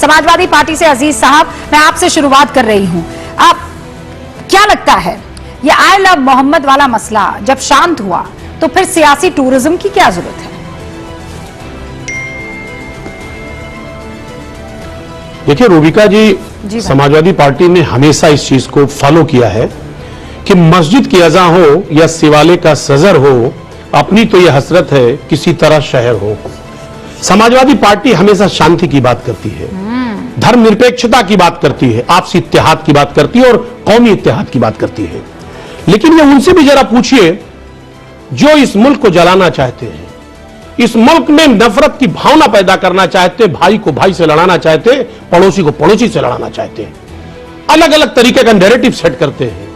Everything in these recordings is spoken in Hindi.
समाजवादी पार्टी से अजीज साहब, मैं आपसे शुरुआत कर रही हूं। आप क्या लगता है, ये आई लव मोहम्मद वाला मसला जब शांत हुआ तो फिर सियासी टूरिज्म की क्या जरूरत है? देखिए रूबिका जी, समाजवादी पार्टी ने हमेशा इस चीज को फॉलो किया है कि मस्जिद की अज़ां हो या शिवालय का सजर हो, अपनी तो यह हसरत है किसी तरह शहर हो। समाजवादी पार्टी हमेशा शांति की बात करती है, धर्मनिरपेक्षता की बात करती है, आपसी इत्तेहाद की बात करती है और कौमी इत्तेहाद की बात करती है। लेकिन ये उनसे भी जरा पूछिए जो इस मुल्क को जलाना चाहते हैं, इस मुल्क में नफरत की भावना पैदा करना चाहते, भाई को भाई से लड़ाना चाहते, पड़ोसी को पड़ोसी से लड़ाना चाहते हैं, अलग अलग तरीके का नैरेटिव सेट करते हैं।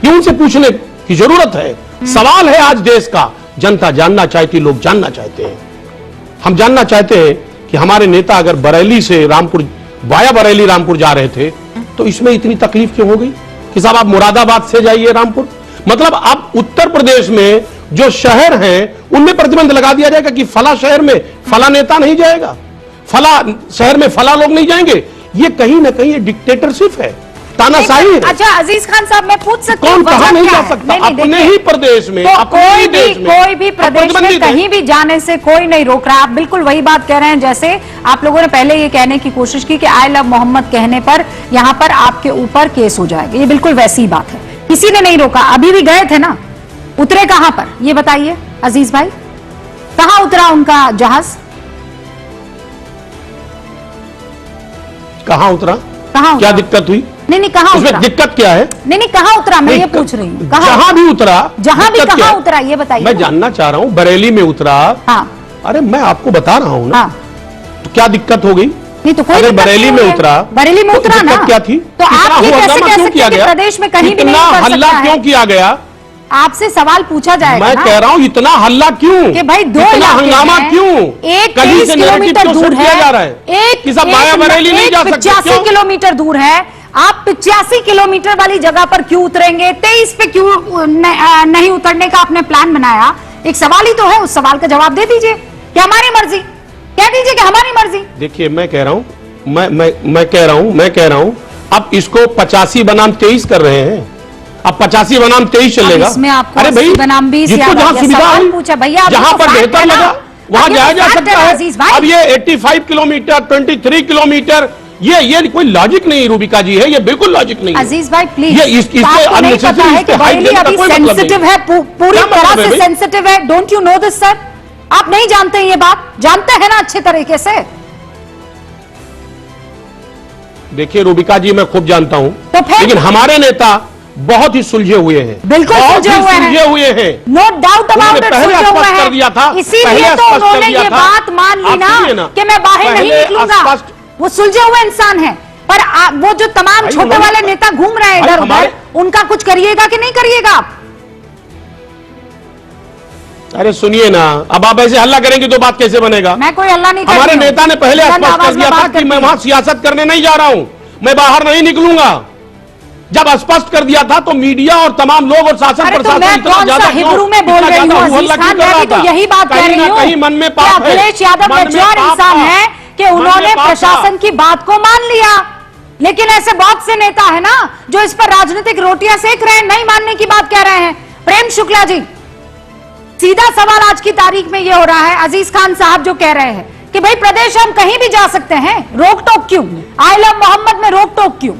ये उनसे पूछने की जरूरत है। सवाल है आज देश का, जनता जानना चाहती, लोग जानना चाहते हैं। हम जानना चाहते हैं कि हमारे नेता अगर बरेली से रामपुर, वाया बरेली रामपुर जा रहे थे तो इसमें इतनी तकलीफ क्यों हो गई कि साहब आप मुरादाबाद से जाइए रामपुर? मतलब अब उत्तर प्रदेश में जो शहर हैं उनमें प्रतिबंध लगा दिया जाएगा कि फला शहर में फला नेता नहीं जाएगा, फला शहर में फला लोग नहीं जाएंगे। ये कहीं ना कहीं डिक्टेटरशिप है, तानाशाही है। अच्छा अजीज खान साहब, मैं पूछ सकती हूँ, कौन कहां नहीं जा सकता? अपने ही प्रदेश में, कोई भी प्रदेश में कहीं भी जाने से कोई नहीं रोक रहा। आप बिल्कुल वही बात कह रहे हैं जैसे आप लोगों ने पहले ये कहने की कोशिश की कि आई लव मोहम्मद कहने पर यहां पर आपके ऊपर केस हो जाएगा। ये बिल्कुल वैसी बात है, किसी ने नहीं रोका। अभी भी गए थे ना, उतरे कहां पर ये बताइए अजीज भाई, कहां उतरा उनका जहाज? कहां उतरा? कहां क्या दिक्कत हुई? नहीं कहां उतरा? दिक्कत क्या है? नहीं कहां उतरा, मैं ये पूछ रही हूँ। जहां भी उतरा, जहां भी कहां उतरा ये बताइए। मैं जानना चाह रहा हूं। बरेली में उतरा। हाँ। अरे मैं आपको बता रहा हूं ना। हाँ। तो क्या दिक्कत हो गई? नहीं तो कोई अगर बरेली में उतरा, बरेली में उतरा ना, क्या थी? तो आप ये कैसे कह सकते हैं कि प्रदेश में कहीं भी नहीं कर सकता? हल्ला क्यों किया गया? आपसे सवाल पूछा जाएगा। मैं कह रहा हूं इतना हल्ला क्यों, कि भाई दो हंगामा क्यों? एक कहीं 23 से किलोमीटर दूर है, जा रहा है, एक 85 किलोमीटर दूर है। आप 85 किलोमीटर वाली जगह पर क्यों उतरेंगे? 23 पे क्यों नहीं उतरने का आपने प्लान बनाया? एक सवाल ही तो है, उस सवाल का जवाब दे दीजिए कि हमारी मर्जी, कह दीजिए कि हमारी मर्जी। देखिए मैं कह रहा हूं, मैं कह रहा हूं अब इसको 85 बनाम 23 कर रहे हैं। अब 85 बनाम 23 चलेगा। इसमें आपको अरे भाई बनाम 20 जिसको जहां सुविधा है, पूछा भैया, जहां पर बेहतर लगा वहां जाया जा सकता है। अब ये 85 किलोमीटर, 23 किलोमीटर, ये कोई लॉजिक नहीं रूबिका जी है, ये बिल्कुल लॉजिक नहीं है। अजीज भाई प्लीज, ये इससे नहीं पता है कि बरेली अभी सेंसिटिव है, पूरी तरह से सेंसिटिव है। Don't you know this sir? आप नहीं जानते ये बात? जानते हैं ना अच्छे तरीके से? देखिए रूबिका जी मैं खूब जानता हूं, तो लेकिन हमारे नेता बहुत ही सुलझे हुए हैं। बिल्कुल सुलझे हुए हैं, नो डाउट अबाउट इट, सुलझे हुए हैं। कर दिया था, इसीलिए तो उन्होंने ये बात मान ली ना कि मैं बाहर नहीं निकलूंगा। वो सुलझे हुए इंसान हैं, पर वो जो तमाम छोटे वाले नेता घूम रहे हैं इधर उधर, उनका कुछ करिएगा कि नहीं करिएगा आप? अरे सुनिए ना, अब आप ऐसे हल्ला करेंगे तो बात कैसे बनेगा? मैं कोई हल्ला नहीं कर रही हूं। हमारे नेता ने पहले स्पष्ट कर दिया था कि मैं वहां सियासत करने नहीं जा रहा हूं, मैं बाहर नहीं निकलूंगा। जब स्पष्ट कर दिया था तो मीडिया और तमाम लोग और शासन प्रशासन इतना ज्यादा हिब्रू में बोल रही हूं अजीज खान, मैं भी तो यही बात कह रही हूं। कहीं मन में पाप है, अखिलेश यादव मैच्योर इंसान है कि उन्होंने प्रशासन की बात को मान लिया। लेकिन ऐसे बहुत से नेता है ना जो इस पर राजनीतिक रोटियां सेक रहे हैं, नहीं मानने की बात कह रहे हैं। प्रेम शुक्ला जी, सीधा सवाल आज की तारीख में यह हो रहा है, अजीज खान साहब जो कह रहे हैं कि भाई प्रदेश हम कहीं भी जा सकते हैं, रोक टोक क्यों? आई लव मोहम्मद में रोक टोक क्यों?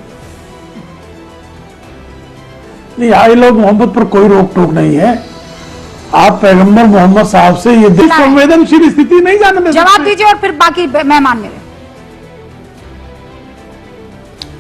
नहीं, आई लव मोहम्मद पर कोई रोक टोक नहीं है। आप पैगंबर मोहम्मद साहब से ये संवेदनशील स्थिति नहीं जानने दे सकते। जवाब दीजिए और फिर बाकी मेहमान मेरे।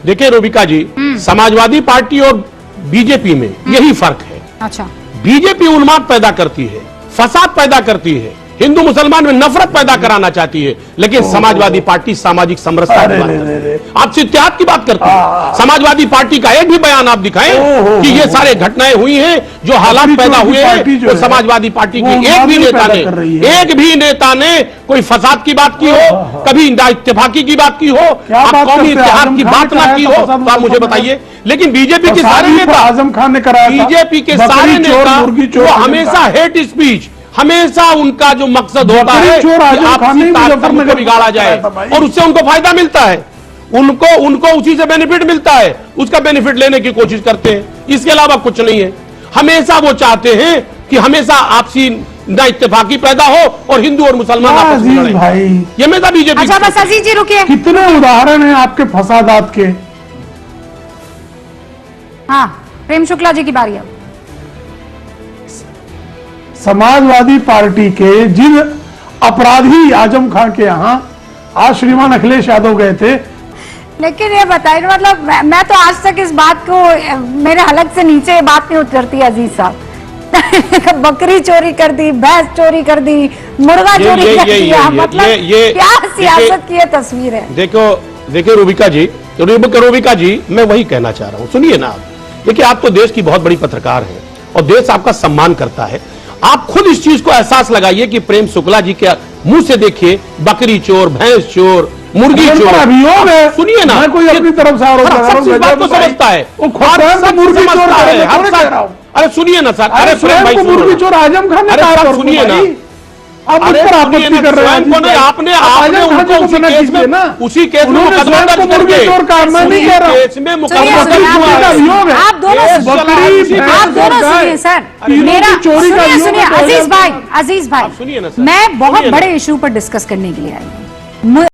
देखिए रूबिका जी, समाजवादी पार्टी और बीजेपी में यही फर्क है। अच्छा, बीजेपी उन्माद पैदा करती है, फसाद पैदा करती है, हिंदू मुसलमान में नफरत पैदा कराना चाहती है, लेकिन समाजवादी पार्टी सामाजिक समरसता की बात करती है, आपसी इत्तेहाद की बात करती है। समाजवादी पार्टी का एक भी बयान आप दिखाएं कि ये सारे घटनाएं हुई हैं, जो हालात पैदा हुए हैं, तो समाजवादी पार्टी की एक भी नेता ने कोई फसाद की बात की हो, कभी इत्तेफाकी की बात की हो, कौमी इत्तेहाद की बात ना की हो, तो आप मुझे बताइए। लेकिन बीजेपी के सारे नेता, आजम खान ने कराया, बीजेपी के सारे नेता वो हमेशा हेट स्पीच, हमेशा उनका जो मकसद होता है कि आपसी तारतम्य को बिगाड़ा जाए और उससे उनको फायदा मिलता है। उनको उनको उसी से बेनिफिट मिलता है, उसका बेनिफिट लेने की कोशिश करते हैं, इसके अलावा कुछ नहीं है। हमेशा वो चाहते हैं कि हमेशा आपसी ना इत्तेफाकी पैदा हो और हिंदू और मुसलमान आपस में अजीज लड़ें। भाई, ये मेरा बीजेपी। अच्छा बस अजीज जी रुकिए। कितने उदाहरण हैं आपके फसादात के। हाँ, प्रेम शुक्ला जी की बारी अब। समाजवादी पार्टी के जिन अपराधी आजम खान के यहां आज श्रीमान अखिलेश यादव गए थे, लेकिन ये बताइए, मतलब मैं तो आज तक इस बात को, मेरे हलक से नीचे ये बात नहीं उतरती अजीज साहब। बकरी चोरी कर दी, भैंस चोरी कर दी, मुर्गा चोरी कर दिया, मतलब क्या सियासत की ये तस्वीर है। देखो रूबिका जी, मैं वही कहना चाह रहा हूं, सुनिए ना आप। देखिए, आप तो देश की बहुत बड़ी पत्रकार हैं और देश आपका सम्मान करता है। आप खुद इस चीज को एहसास लगाइए कि प्रेम शुक्ला जी के मुंह से देखिए बकरी चोर, भैंस चोर, मुर्गी चोर अभियोग है। सुनिए ना, मैं कोई अपनी तरफ से आरोप लगा रहा हूं, बात को समझता है, वो खुद स्वयं मुर्गी चोर है, हर कह रहा हूं। अरे सुनिए ना सर, अरे स्वयं को मुर्गी चोर आजम खान ने कहा, सुनिए ना, आप उस पर आपत्ति कर रहे हैं। आपने उनको उसी केस में मुकदमा दर्ज करके, चोर का मैं नहीं कह रहा हूं, केस में मुकदमा सुनिए, दर्ज हुआ है। अभियोग है। आप दोनों सुनिए सर, मेरा चोरी का सुनिए अजीज भाई, सुनिए ना सर, मैं बहुत सुनिए ना। बड़े इशू पर डिस्कस करने के लिए आई हूँ।